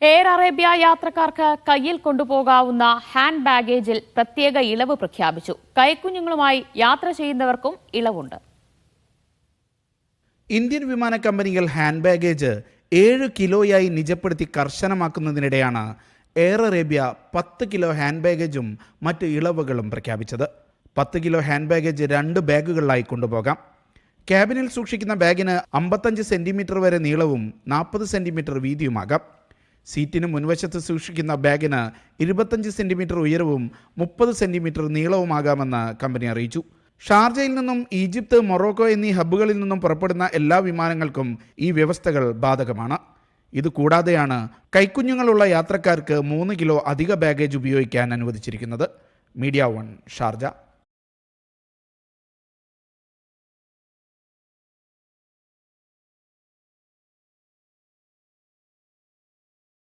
Air Arabia യാത്രക്കാർക്ക് കയ്യിൽ കൊണ്ടുപോകാവുന്ന hand ബാഗേജിൽ പ്രത്യേക ഇളവ് പ്രഖ്യാപിച്ചു. കൈക്കുഞ്ഞുങ്ങളുമായി യാത്ര ചെയ്യുന്നവർക്കും ഇളവുണ്ട്. ഇന്ത്യൻ വിമാന കമ്പനികൾ ഹാൻഡ് ബാഗേജ് 7 കിലോയായി നിജപ്പെടുത്തി കർശനമാക്കുന്നതിനിടെയാണ് എയർ അറേബ്യ 10 കിലോ ഹാൻഡ് ബാഗേജും മറ്റ് ഇളവുകളും പ്രഖ്യാപിച്ചത്. 10 കിലോ ഹാൻഡ് ബാഗേജ് 2 ബാഗുകളിലായി കൊണ്ടുപോകാം. ക്യാബിനിൽ സൂക്ഷിക്കുന്ന ബാഗിന് 55 സെന്റിമീറ്റർ വരെ നീളവും 40 സെന്റിമീറ്റർ വീതിയുമാകാം. സീറ്റിന് മുൻവശത്ത് സൂക്ഷിക്കുന്ന ബാഗിന് 25 സെന്റിമീറ്റർ ഉയരവും 30 സെന്റിമീറ്റർ നീളവുമാകാമെന്ന് കമ്പനി അറിയിച്ചു. ഷാർജയിൽ നിന്നും ഈജിപ്ത്, മൊറോക്കോ എന്നീ ഹബ്ബുകളിൽ നിന്നും പുറപ്പെടുന്ന എല്ലാ വിമാനങ്ങൾക്കും ഈ വ്യവസ്ഥകൾ ബാധകമാണ്. ഇതുകൂടാതെയാണ് കൈക്കുഞ്ഞുങ്ങളുള്ള യാത്രക്കാർക്ക് 3 കിലോ അധിക ബാഗേജ് ഉപയോഗിക്കാൻ അനുവദിച്ചിരിക്കുന്നത്. Media 1 Sharjah.